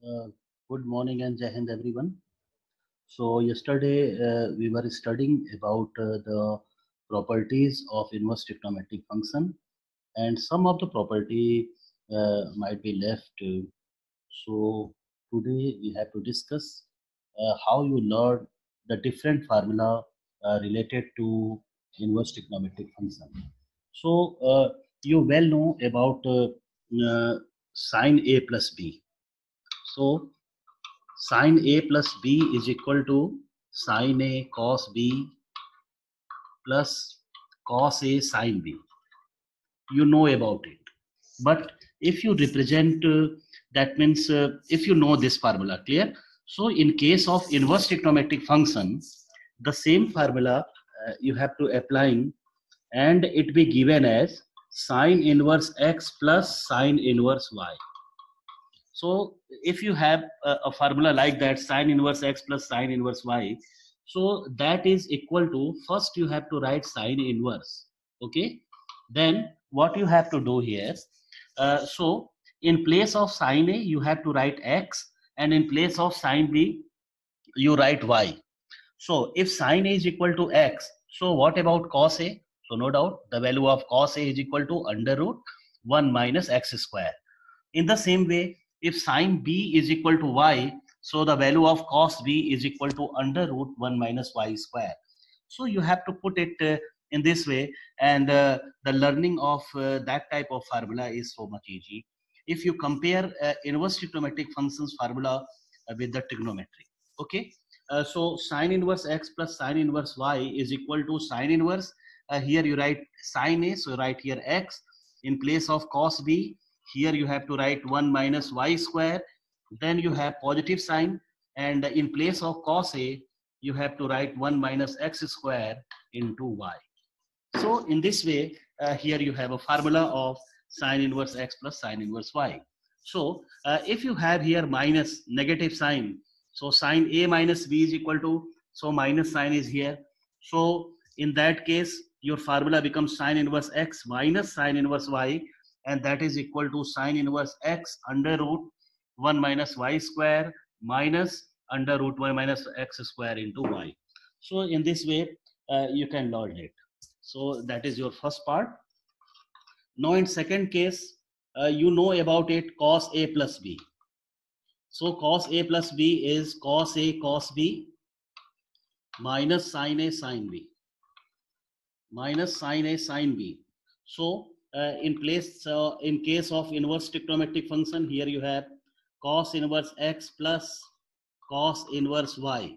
Uh, Good morning and Jai Hind everyone. So yesterday we were studying about the properties of inverse trigonometric function, and some of the property might be left. So today we have to discuss how you learn the different formula related to inverse trigonometric function. So you well know about sine A plus B. So sine A plus B is equal to sine A cos B plus cos A sine B. You know about it. But if you represent, that means if you know this formula, clear? So in case of inverse trigonometric function, the same formula you have to apply, and it be given as sine inverse x plus sine inverse y. So if you have a formula like that, sine inverse x plus sine inverse y, so that is equal to, first you have to write sine inverse. Okay. Then what you have to do here, so in place of sine A, you have to write x, and in place of sine B, you write y. So if sine A is equal to x, so what about cos A? So no doubt the value of cos A is equal to under root 1 minus x square. In the same way, if sine B is equal to y, so the value of cos B is equal to under root 1 minus y square. So you have to put it in this way, and the learning of that type of formula is so much easy. If you compare inverse trigonometric functions formula with the trigonometry, okay. So sine inverse x plus sine inverse y is equal to sine inverse. Here you write sine A, so write here x. In place of cos B, here you have to write 1 minus y square. Then you have positive sign, and in place of cos A, you have to write 1 minus x square into y. So in this way, here you have a formula of sine inverse x plus sine inverse y. So if you have here minus negative sign, so sine A minus B is equal to, so minus sign is here. So in that case, your formula becomes sine inverse x minus sine inverse y, and that is equal to sine inverse x under root 1 minus y square minus under root 1 minus x square into y. So in this way, you can learn it. So that is your first part. Now in second case, you know about it, cos A plus B. So cos A plus B is cos A cos B minus sin A sin B, minus sin A sin B. So in case of inverse trigonometric function, here you have cos inverse x plus cos inverse y,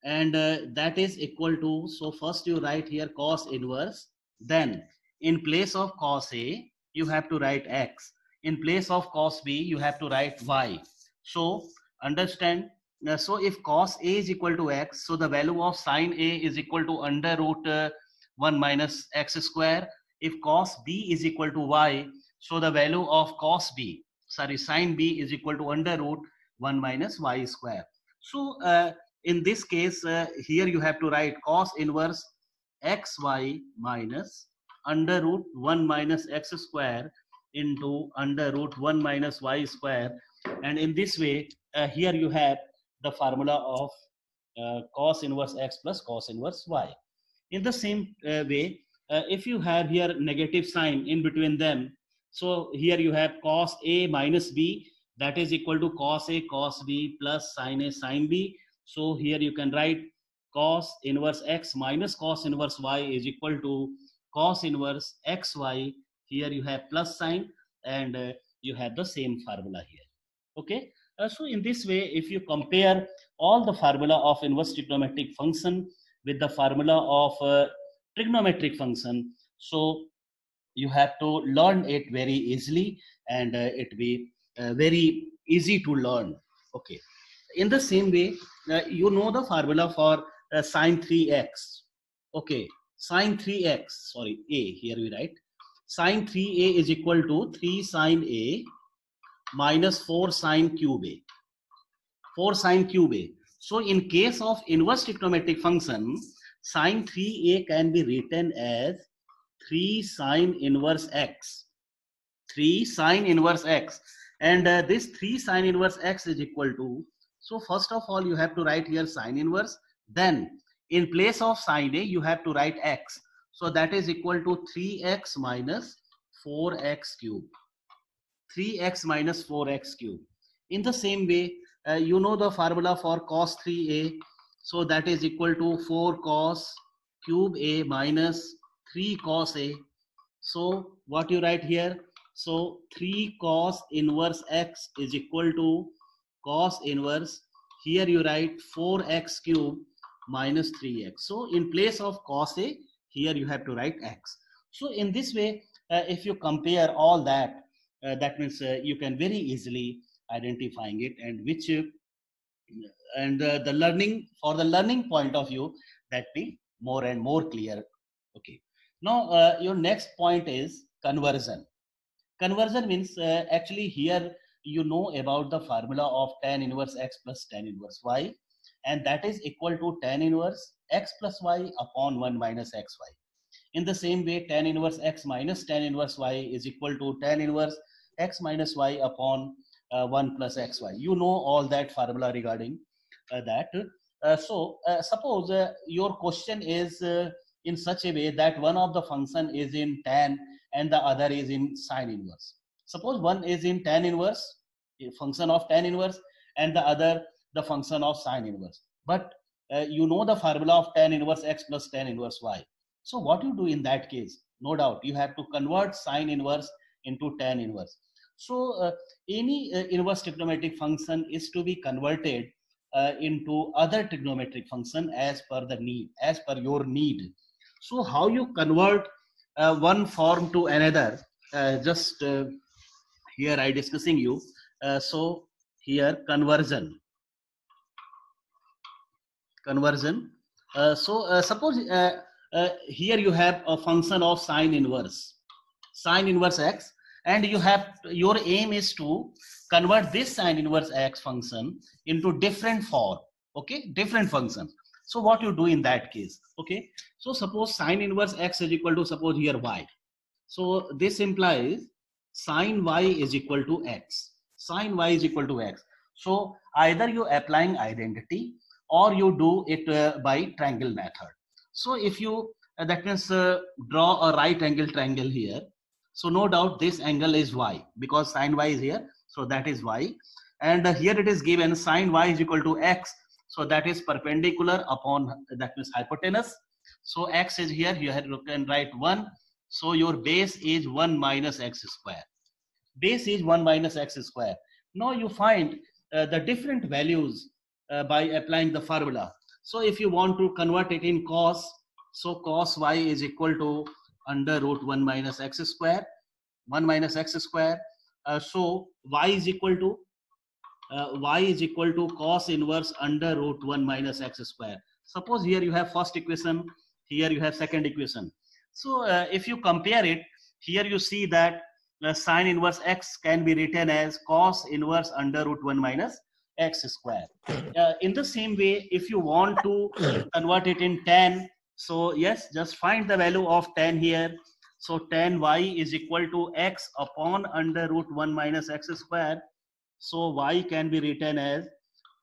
and that is equal to, so first you write here cos inverse, then in place of cos A, you have to write x. In place of cos B, you have to write y. So understand, so if cos A is equal to x, so the value of sin A is equal to under root 1 minus x square. If cos B is equal to y, so the value of cos B, sorry, sin B is equal to under root 1 minus y square. So in this case, here you have to write cos inverse xy minus under root 1 minus x square into under root 1 minus y square. And in this way, here you have the formula of cos inverse x plus cos inverse y. In the same way, if you have here negative sign in between them, so here you have cos A minus B, that is equal to cos A cos B plus sin A sin B. So here you can write cos inverse x minus cos inverse y is equal to cos inverse xy. Here you have plus sign, and you have the same formula here. Okay. So in this way, if you compare all the formula of inverse trigonometric function with the formula of trigonometric function, so you have to learn it very easily, and it be very easy to learn. Okay. In the same way, you know the formula for sine 3x. Okay. Sine 3x, sorry, A, here we write sine 3a is equal to 3 sine A minus 4 sine cube A. 4 sine cube A. So in case of inverse trigonometric function, sine 3a can be written as 3 sine inverse x. 3 sine inverse x. And this 3 sine inverse x is equal to, so first of all you have to write here sine inverse, then in place of sine a you have to write x, so that is equal to 3x minus 4x cube, 3x minus 4x cube. In the same way, you know the formula for cos 3a, so that is equal to 4 cos cube a minus 3 cos a. So what you write here, so 3 cos inverse x is equal to cos inverse, here you write 4x cube minus 3x. So in place of cos a, here you have to write x. So in this way, if you compare all that, that means you can very easily identifying it, and which and the learning, for the learning point of view, that be more and more clear. Okay, now your next point is conversion. Conversion means actually here you know about the formula of tan inverse x plus tan inverse y, and that is equal to tan inverse x plus y upon 1 minus xy. In the same way, tan inverse x minus tan inverse y is equal to tan inverse x minus y upon 1 plus xy. You know all that formula regarding that. Suppose your question is in such a way that one of the function is in tan and the other is in sine inverse. Suppose one is in tan inverse, a function of tan inverse, and the other the function of sine inverse. But you know the formula of tan inverse x plus tan inverse y. So what you do in that case, no doubt, you have to convert sine inverse into tan inverse. So any inverse trigonometric function is to be converted into other trigonometric function as per the need, as per your need. So how you convert one form to another, just here I discussing you. So here conversion. Suppose here you have a function of sine inverse x, and you have, your aim is to convert this sine inverse x function into different form, okay, different functions. So what you do in that case, okay, so suppose sine inverse x is equal to, suppose here y, so this implies sine y is equal to x, sine y is equal to x. So either you applying identity or you do it by triangle method. So if you that means draw a right angle triangle here, so no doubt this angle is y because sine y is here, so that is y, and here it is given sine y is equal to x, so that is perpendicular upon, that means hypotenuse. So x is here, you can write 1, so your base is 1 minus x square, base is 1 minus x square. Now you find the different values by applying the formula. So if you want to convert it in cos, so cos y is equal to under root 1 minus x square, 1 minus x square. So y is equal to cos inverse under root 1 minus x square. Suppose here you have first equation, here you have second equation. So if you compare it, here you see that sine inverse x can be written as cos inverse under root 1 minus x square. In the same way, if you want to convert it in tan, so yes, just find the value of tan here. So tan y is equal to x upon under root 1 minus x square. So y can be written as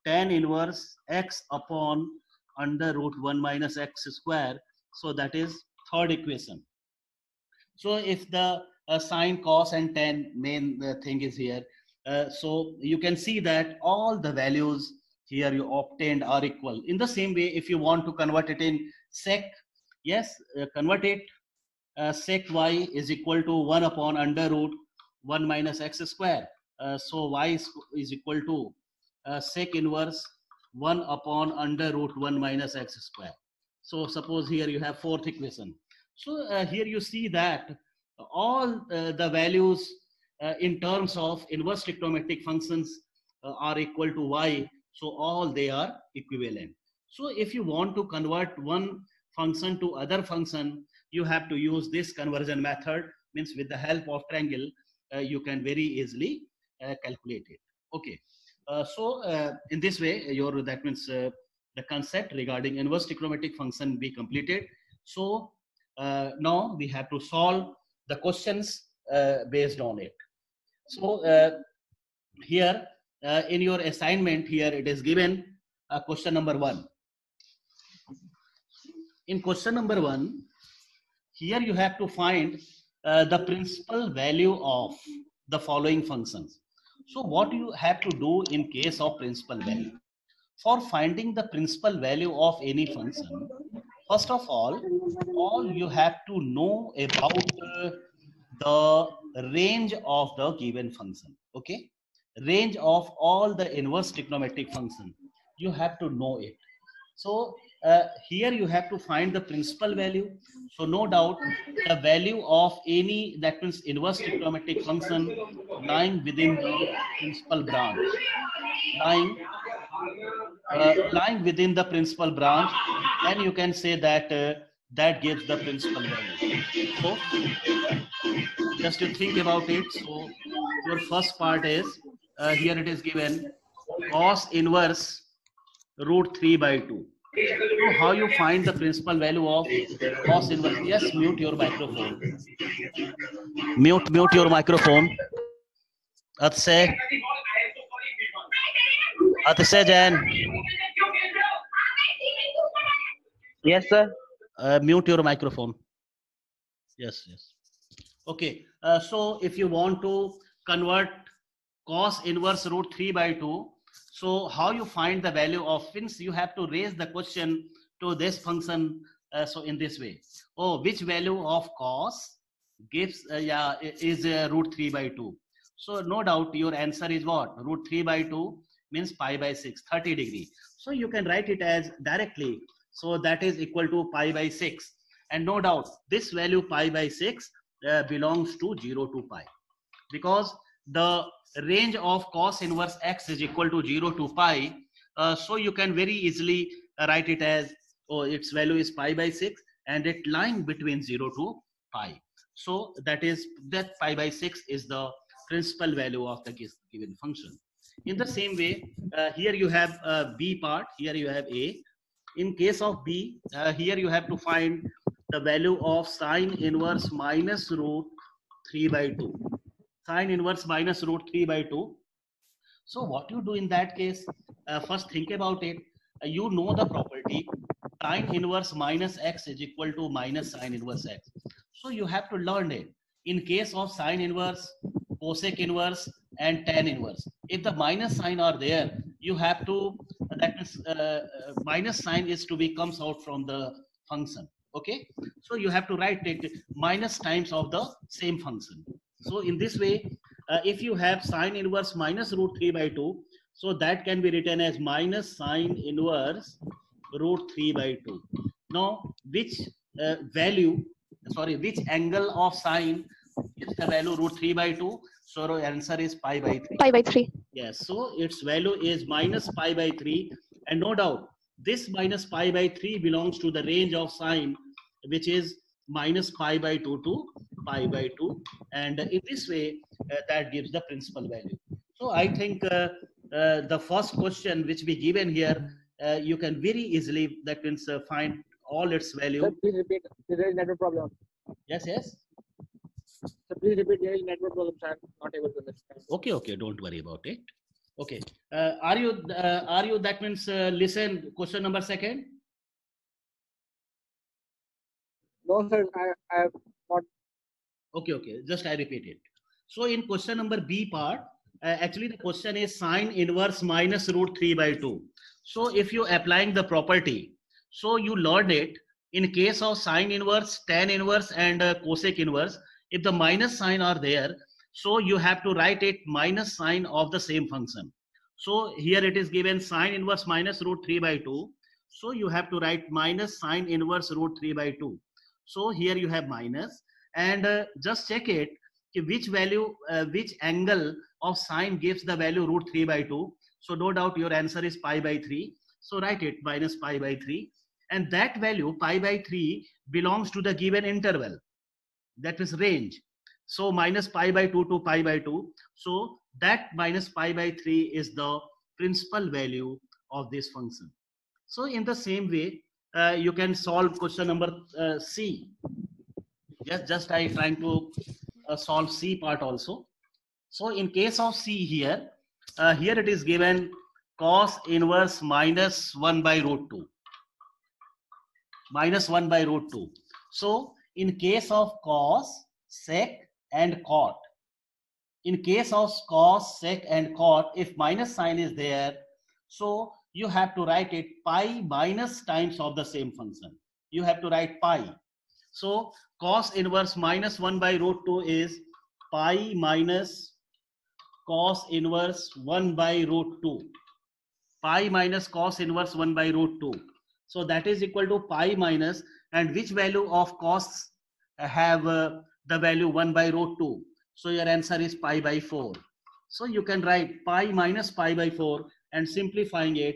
tan inverse x upon under root 1 minus x square. So that is third equation. So if the sine, cos and tan main thing is here, so you can see that all the values here you obtained are equal. In the same way, if you want to convert it in sec, yes, convert it, sec y is equal to 1 upon under root 1 minus x square. So y is equal to sec inverse 1 upon under root 1 minus x square. So suppose here you have fourth equation. So here you see that all the values in terms of inverse trigonometric functions are equal to y. So all they are equivalent. So if you want to convert one function to other function, you have to use this conversion method. Means with the help of triangle, you can very easily calculate it. Okay. In this way, that means the concept regarding inverse trigonometric function be completed. So now we have to solve the questions based on it. So here in your assignment, here it is given question number 1. In question number 1, here you have to find the principal value of the following functions. So what you have to do in case of principal value? For finding the principal value of any function, first of all you have to know about the range of the given function. Okay, range of all the inverse trigonometric function, you have to know it. So here you have to find the principal value. So no doubt the value of any, that means inverse trigonometric function lying within the principal branch, lying within the principal branch, then you can say that that gives the principal value. So just to think about it. So your first part is here it is given cos inverse root 3 by 2. So how you find the principal value of cos inverse? Yes, mute your microphone. Mute your microphone. Atshay Jain. Yes, sir. Mute your microphone. Yes. Okay. So if you want to convert cos inverse root 3 by 2, so how you find the value of, since you have to raise the question to this function, so in this way, which value of cos gives is root 3 by 2. So no doubt your answer is what? Root 3 by 2 means pi by 6, 30 degree. So you can write it as directly. So that is equal to pi by 6. And no doubt this value pi by 6 belongs to 0 to pi, because the range of cos inverse x is equal to 0 to pi. So you can very easily write it as, its value is pi by 6 and it lying between 0 to pi. So that pi by 6 is the principal value of the given function. In the same way, here you have b part, here you have a. In case of b, here you have to find the value of sine inverse minus root 3 by 2. Sine inverse minus root 3 by 2. So what you do in that case, first think about it. You know the property sine inverse minus x is equal to minus sine inverse x. So you have to learn it. In case of sine inverse, cosec inverse and tan inverse, if the minus sign are there, you have to, that means minus sign is to be comes out from the function. Okay, so you have to write it minus times of the same function. So in this way, if you have sine inverse minus root 3 by 2, so that can be written as minus sine inverse root 3 by 2. Now which which angle of sine is the value root 3 by 2? So the answer is pi by 3. Pi by 3. Yes, so its value is minus pi by 3, and no doubt this minus pi by 3 belongs to the range of sine, which is minus pi by 2 to pi by 2, and in this way that gives the principal value. So I think the first question which we given here, you can very easily, that means find all its value. Sir, please repeat. There is network problem. Yes. So please repeat. There is network problem, sir. Not able to understand. Okay, don't worry about it. Okay, are you that means listen question number 2? No, sir. I have not. Okay, just I repeat it. So in question number B part, actually the question is sine inverse minus root 3 by 2. So if you applying the property, so you learn it in case of sine inverse, tan inverse and cosec inverse. If the minus sign are there, so you have to write it minus sign of the same function. So here it is given sine inverse minus root 3 by 2. So you have to write minus sine inverse root 3 by 2. So here you have minus, and just check it, which value, which angle of sine gives the value root 3 by 2. So no doubt your answer is pi by 3. So write it minus pi by 3. And that value pi by 3 belongs to the given interval. That is range. So minus pi by 2 to pi by 2. So that minus pi by 3 is the principal value of this function. So in the same way, you can solve question number C. Just I trying to solve C part also. So in case of C here, here it is given cos inverse minus 1 by root 2. Minus 1 by root 2. So in case of cos, sec and cot, in case of cos, sec and cot, if minus sign is there, so you have to write it pi minus times of the same function. You have to write pi. So cos inverse minus 1 by root 2 is pi minus cos inverse 1 by root 2. Pi minus cos inverse 1 by root 2. So that is equal to pi minus, and which value of cos have the value 1 by root 2. So your answer is pi by 4. So you can write pi minus pi by 4, and simplifying it,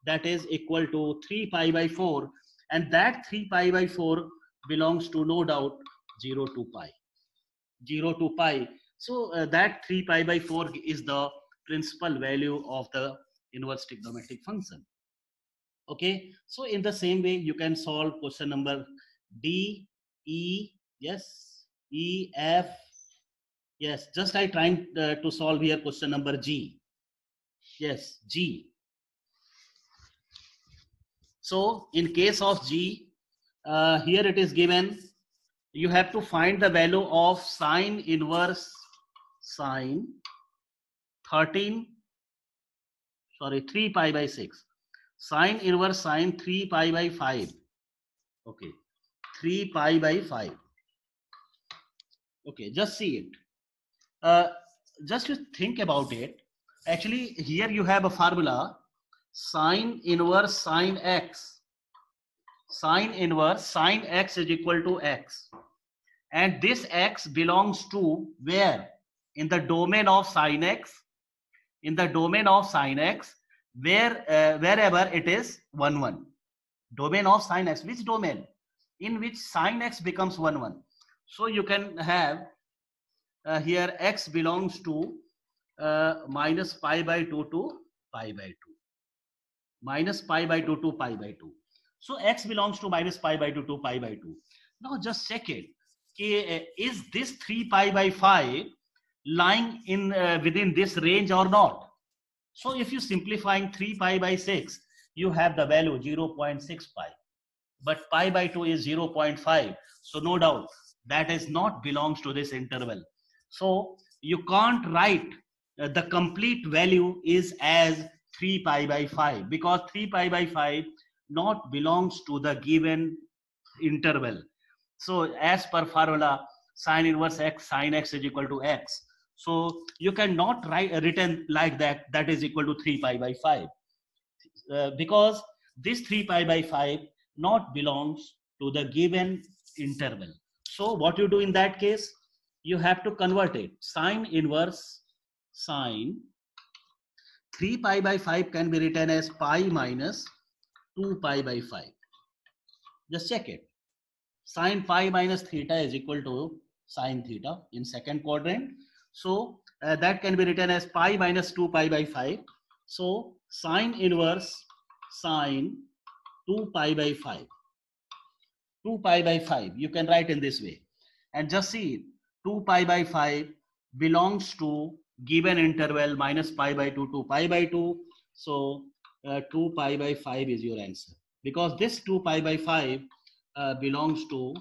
that is equal to 3 pi by 4, and that 3 pi by 4 belongs to no doubt 0 to pi. 0 to pi. So that 3 pi by 4 is the principal value of the inverse trigonometric function. Okay, so in the same way you can solve question number D, E, yes, E, F, yes, just I trying to solve here question number G, yes, G. So in case of G, here it is given, you have to find the value of sine inverse sine 3 pi by 6. Sine inverse sine 3 pi by 5. Okay, 3 pi by 5. Okay, just see it. Just to think about it, actually here you have a formula, sine inverse sine x. Sine inverse sine x is equal to x. And this x belongs to where? In the domain of sine x. In the domain of sine x, wherever it is 1, 1. Domain of sine x, which domain? In which sine x becomes 1, 1. So you can have here x belongs to minus pi by 2 to pi by 2. Minus pi by 2 to pi by 2. So x belongs to minus pi by 2 to pi by 2. Now just check it. Is this 3 pi by 5 lying in within this range or not? So if you simplifying 3 pi by 6, you have the value 0.6 pi. But pi by 2 is 0.5. So no doubt that is not belongs to this interval. So you can't write the complete value is as 3 pi by 5, because 3 pi by 5 not belongs to the given interval. So as per formula, sine inverse x, sine x is equal to x. So you cannot write written like that, that is equal to 3 pi by 5. Because this 3 pi by 5 not belongs to the given interval. So what you do in that case, you have to convert it. Sine inverse sine 3 pi by 5 can be written as pi minus 2 pi by 5. Just check it. Sine pi minus theta is equal to sine theta in second quadrant. So that can be written as pi minus 2 pi by 5. So sine inverse sine 2 pi by 5. 2 pi by 5 you can write in this way. And just see, 2 pi by 5 belongs to given interval minus pi by 2 to pi by 2. So 2 pi by 5 is your answer, because this 2 pi by 5 belongs to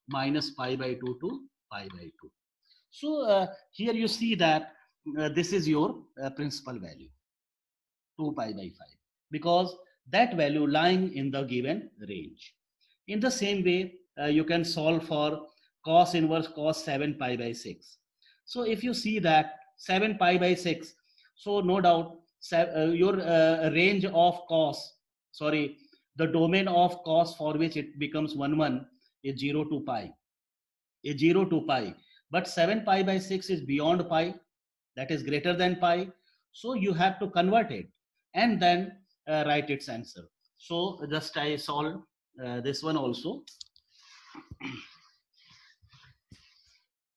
minus pi by 2 to pi by 2. So here you see that this is your principal value, 2 pi by 5, because that value lying in the given range. In the same way, you can solve for cos inverse cos 7 pi by 6. So if you see that 7 pi by 6, so no doubt your range of cos, sorry, the domain of cos for which it becomes 1, 1 is 0 to pi. Is 0 to pi. But 7 pi by 6 is beyond pi, that is greater than pi. So you have to convert it and then write its answer. So just I solve this one also.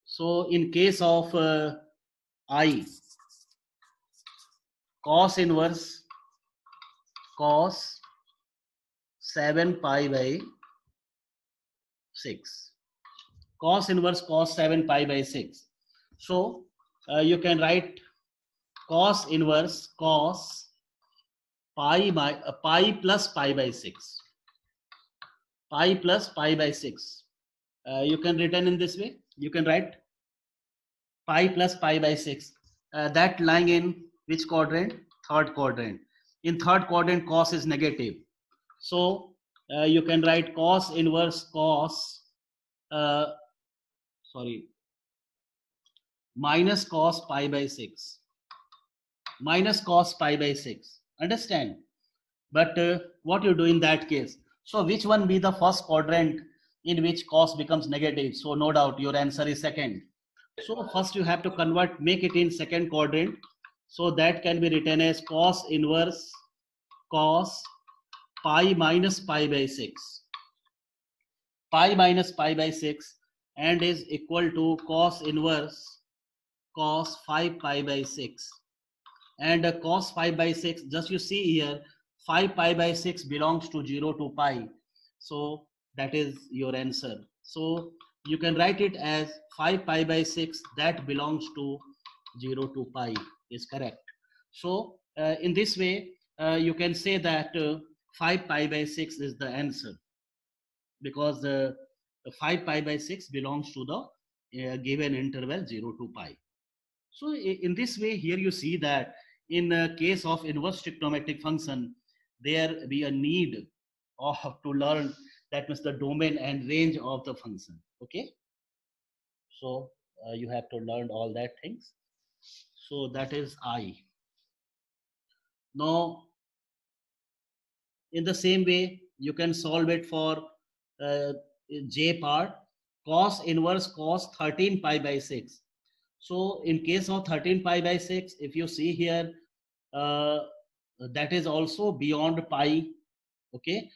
So in case of I, cos inverse cos 7 pi by 6. Cos inverse cos 7 pi by 6. So you can write cos inverse cos pi plus pi by 6. Pi plus pi by 6. You can written in this way. You can write pi plus pi by 6. That lying in which quadrant? Third quadrant. In third quadrant, cos is negative. So you can write cos inverse cos, minus cos pi by 6. Minus cos pi by 6. Understand? But what you do in that case? So which one be the first quadrant in which cos becomes negative? So no doubt your answer is second. So first you have to convert, make it in second quadrant. So that can be written as cos inverse cos pi minus pi by 6. Pi minus pi by 6 and is equal to cos inverse cos 5 pi by 6. And cos 5 by 6, just you see here, 5 pi by 6 belongs to 0 to pi. So that is your answer. So you can write it as 5 pi by 6 that belongs to 0 to pi is correct. So in this way, you can say that 5 pi by 6 is the answer, because the 5 pi by 6 belongs to the given interval 0 to pi. So in this way, here you see that in case of inverse trigonometric function, there be a need of to learn, that means the domain and range of the function. Okay. So you have to learn all that things. So that is I. Now, in the same way, you can solve it for J part, cos inverse cos 13 pi by 6. So in case of 13 pi by 6, if you see here, that is also beyond pi. Okay.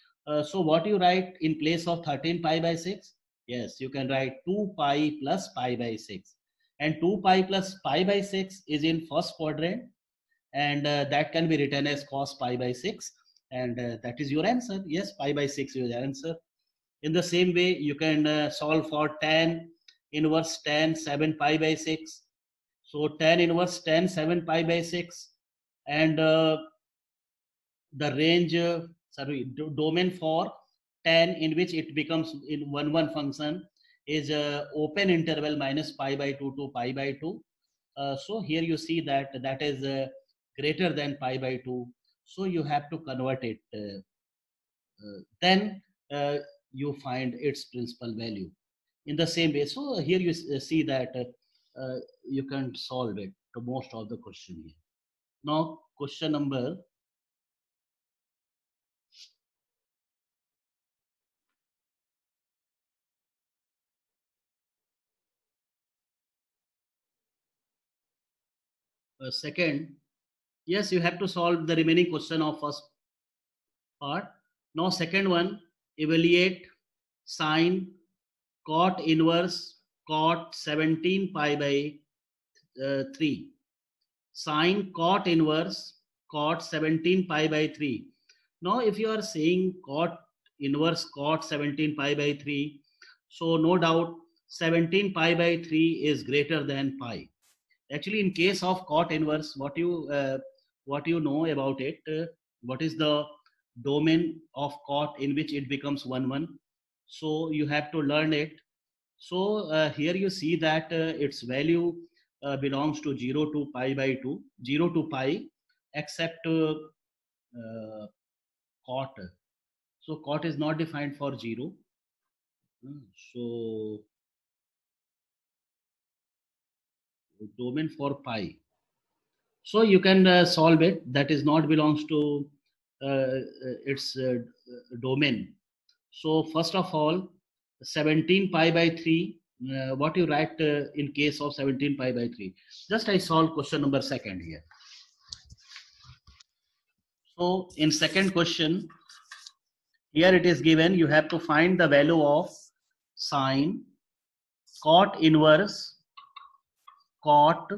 So what you write in place of 13 pi by 6? Yes, you can write 2 pi plus pi by 6. And 2 pi plus pi by 6 is in first quadrant. And that can be written as cos pi by 6. And that is your answer. Yes, pi by 6 is your answer. In the same way, you can solve for tan inverse tan 7 pi by 6. So tan inverse tan 7 pi by 6. And the range, domain for tan in which it becomes in 1 function is open interval minus pi by 2 to pi by 2. So here you see that that is greater than pi by 2. So you have to convert it. Then you find its principal value. In the same way, so here you see that you can solve it to most of the question here. Now, question number second. Yes, you have to solve the remaining question of first part. Now, second one, evaluate sine cot inverse cot 17 pi by 3. Sine cot inverse cot 17 pi by 3. Now, if you are saying cot inverse cot 17 pi by 3, so no doubt 17 pi by 3 is greater than pi. Actually, in case of cot inverse, what you know about it, what is the domain of cot in which it becomes 1 1. So you have to learn it. So here you see that its value belongs to 0 to pi by 2, 0 to pi, except cot. So cot is not defined for 0. So domain for pi. So you can solve it. That is not belongs to its domain. So first of all, 17 pi by 3. What you write in case of 17 pi by 3? Just I solve question number second here. So in second question, here it is given, you have to find the value of sine cot inverse cot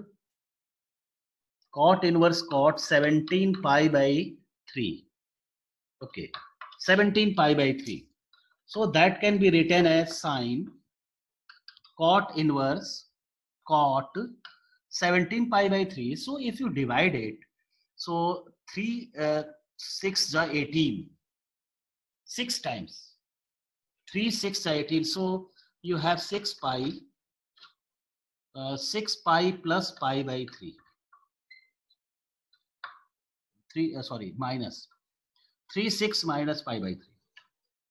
17 pi by 3. Okay, 17 pi by 3. So that can be written as sine cot inverse cot 17 pi by 3. So if you divide it, so 3, 6 is 18. 6 times. 3, 6 is 18. So you have 6 pi. 6 pi plus pi by 3. Minus 3, 6 minus pi by 3.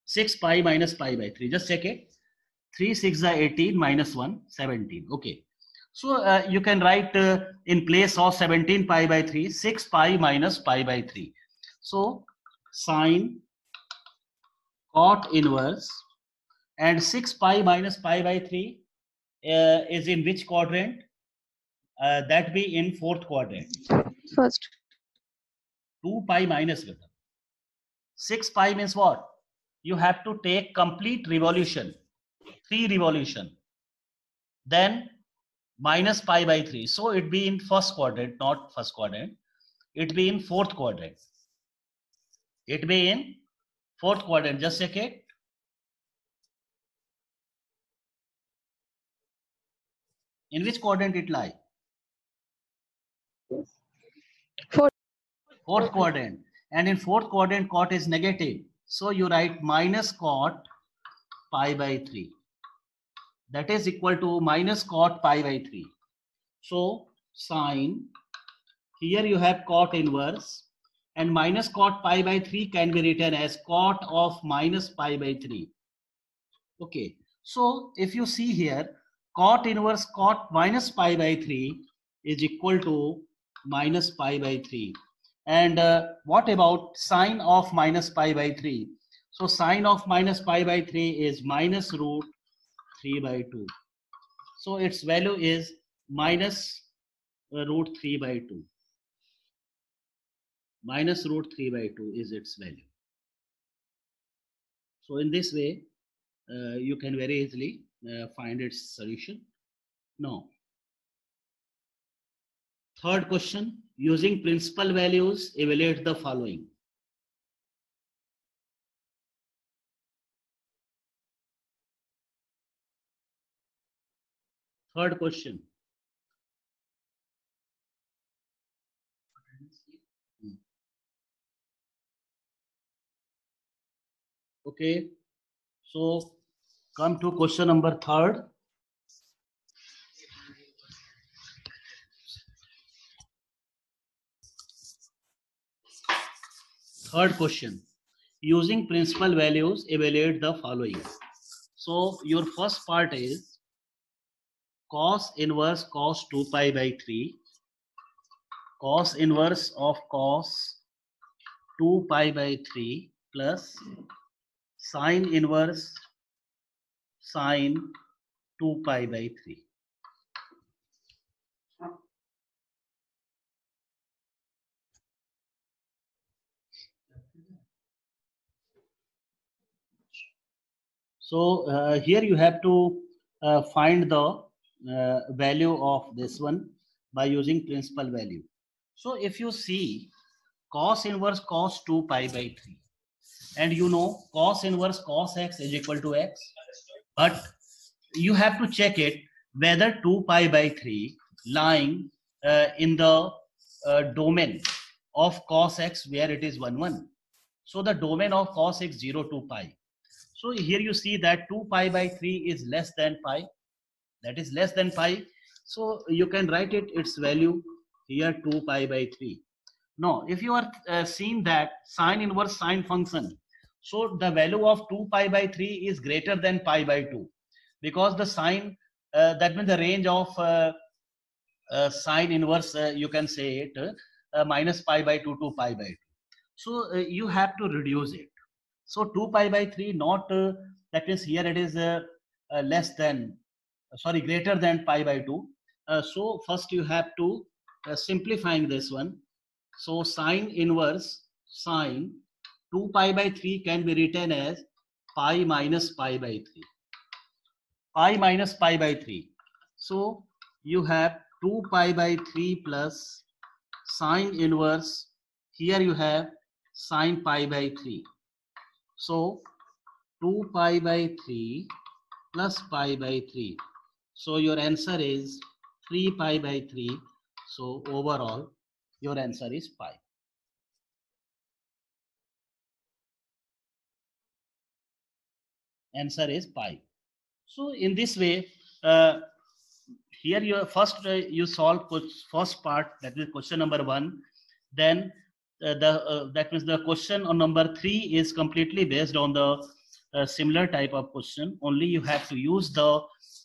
6 pi minus pi by 3. Just check it. 3, 6 is 18 minus 1, 17. Okay. So you can write in place of 17 pi by 3, 6 pi minus pi by 3. So sine cot inverse, and 6 pi minus pi by 3 is in which quadrant? That be in fourth quadrant. First. 2 pi minus with 6 pi means what? You have to take complete revolution, 3 revolution, then minus pi by 3. So it be in first quadrant, not first quadrant. It be in fourth quadrant. It be in fourth quadrant. Just check it. In which quadrant it lie? Fourth quadrant. And in fourth quadrant, cot is negative. So you write minus cot pi by 3. That is equal to minus cot pi by 3. So sine, here you have cot inverse, and minus cot pi by 3 can be written as cot of minus pi by 3. Okay. So if you see here, cot inverse cot minus pi by 3 is equal to minus pi by 3. And what about sine of minus pi by 3? So sine of minus pi by 3 is minus root 3 by 2. So its value is minus root 3 by 2. Minus root 3 by 2 is its value. So in this way, you can very easily find its solution. Now, third question, using principal values, evaluate the following. Third question. Okay, so come to question number third. Third question, using principal values, evaluate the following. So your first part is cos inverse cos 2 pi by 3, cos inverse of cos 2 pi by 3 plus sine inverse sine 2 pi by 3. So here you have to find the value of this one by using principal value. So if you see cos inverse cos 2 pi by 3, and you know cos inverse cos x is equal to x, but you have to check it whether 2 pi by 3 lying in the domain of cos x where it is 1 1. So the domain of cos x 0 to pi. So here you see that 2 pi by 3 is less than pi. That is less than pi. So you can write it its value here 2 pi by 3. Now if you are seeing that sine inverse sine function, so the value of 2 pi by 3 is greater than pi by 2, because the sine, that means the range of sine inverse, you can say it minus pi by 2 to pi by 2. So you have to reduce it. So 2 pi by 3 not, that means here it is less than, greater than pi by 2. So first you have to simplifying this one. So sine inverse sine 2 pi by 3 can be written as pi minus pi by 3. Pi minus pi by 3. So you have 2 pi by 3 plus sine inverse. Here you have sine pi by 3. So 2 pi by 3 plus pi by 3. So your answer is 3 pi by 3. So overall, your answer is pi. Answer is pi. So in this way, here you first you solve first part, that is question number 1. Then that means the question on number 3 is completely based on the similar type of question. Only you have to use the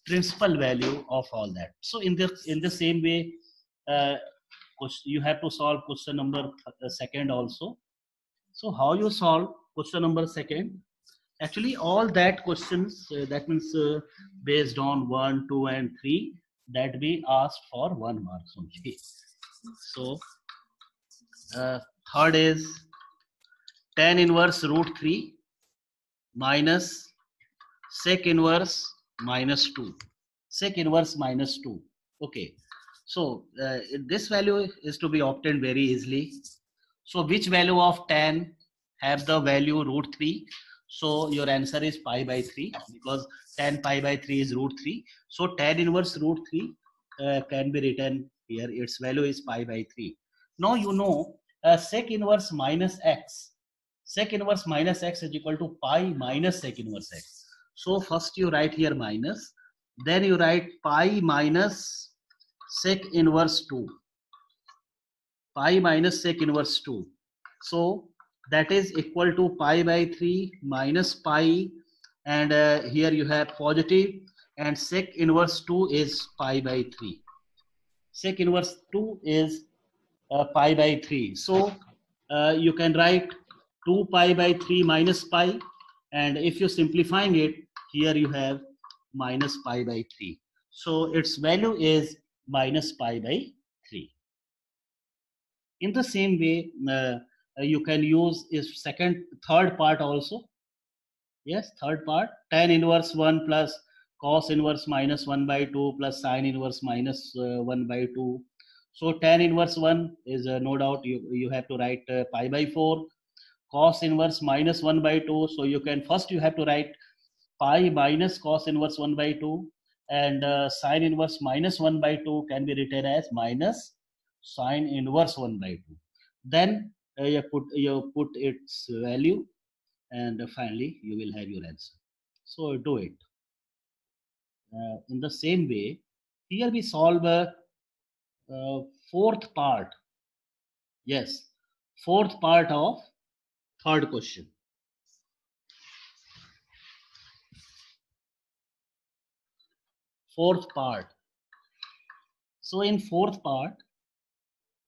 principal value of all that. So in the same way, you have to solve question number 2 also. So how you solve question number 2? Actually, all that questions, that means based on 1, 2, and 3, that we asked for 1 mark only. So third is tan inverse root 3 minus sec inverse minus 2. Sec inverse minus 2. Okay. So this value is to be obtained very easily. So which value of tan have the value root 3? So your answer is pi by 3, because tan pi by 3 is root 3. So tan inverse root 3 can be written here. Its value is pi by 3. Now you know sec inverse minus x. Sec inverse minus x is equal to pi minus sec inverse x. So first you write here minus, then you write pi minus sec inverse 2. Pi minus sec inverse 2. So that is equal to pi by 3 minus pi, and here you have positive, and sec inverse 2 is pi by 3. Sec inverse 2 is pi by 3. So you can write 2 pi by 3 minus pi, and if you're simplifying it, here you have minus pi by 3. So its value is minus pi by 3. In the same way, you can use is third part also. Yes, third part, tan inverse 1 plus cos inverse minus 1 by 2 plus sin inverse minus 1 by 2. So tan inverse 1 is no doubt you have to write pi by 4. Cos inverse minus 1 by 2. So you have to write pi minus cos inverse 1 by 2, and sin inverse minus 1 by 2 can be written as minus sin inverse 1 by 2. Then you put its value, and finally you will have your answer. So do it. In the same way, here we solve a fourth part. Yes, fourth part of third question. Fourth part. So in fourth part,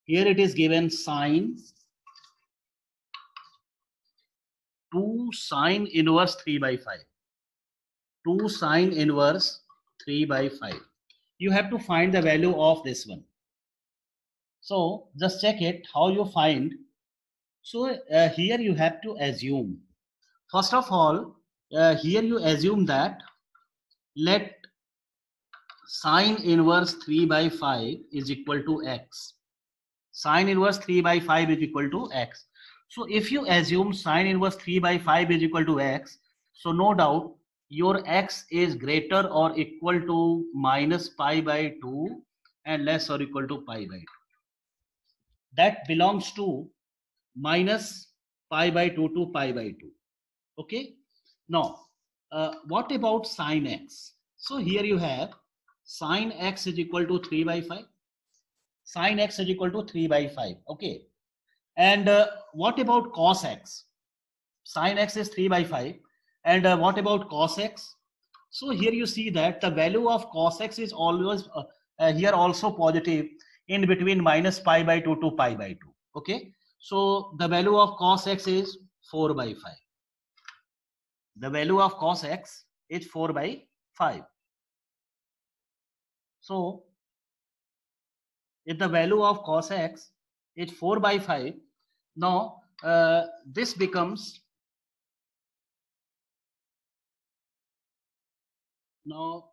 here it is given sine 2 sine inverse 3 by 5. 2 sine inverse 3 by 5. You have to find the value of this one. So just check it, how you find. So here you have to assume. First of all, here you assume that let sine inverse 3 by 5 is equal to x. Sine inverse 3 by 5 is equal to x. So if you assume sine inverse 3 by 5 is equal to x, so no doubt your x is greater or equal to minus pi by 2 and less or equal to pi by 2. That belongs to minus pi by 2 to pi by 2. Okay. Now, what about sine x? So here you have sine x is equal to 3 by 5. Sine x is equal to 3 by 5. Okay. And what about cos x? Sine x is 3 by 5. And what about cos x? So here you see that the value of cos x is always here also positive in between minus pi by 2 to pi by 2. Okay. So the value of cos x is 4 by 5. The value of cos x is 4 by 5. So if the value of cos x is 4 by 5, now this becomes, now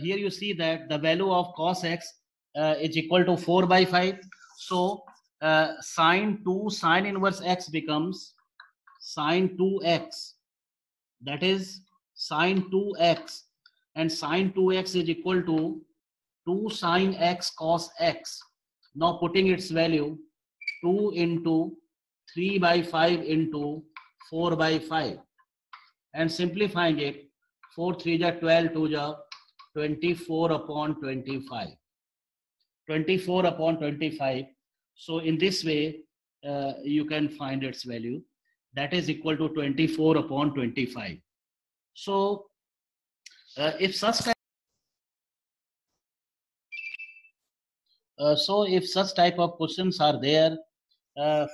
here you see that the value of cos x is equal to 4 by 5. So sine 2 sine inverse x becomes sine 2x. That is sine 2x, and sine 2x is equal to 2 sine x cos x. Now putting its value 2 into 3 by 5 into 4 by 5 and simplifying it, 4 3 ja 12, 2 ja 24 upon 25. 24 upon 25. So in this way, you can find its value. That is equal to 24 upon 25. So if such type of questions are there,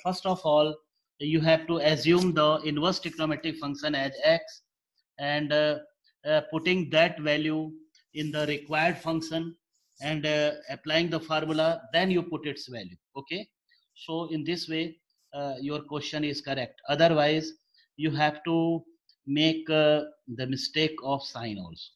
first of all, you have to assume the inverse trigonometric function as x and putting that value in the required function and applying the formula, then you put its value. Okay, so in this way your question is correct. Otherwise you have to make the mistake of sign also.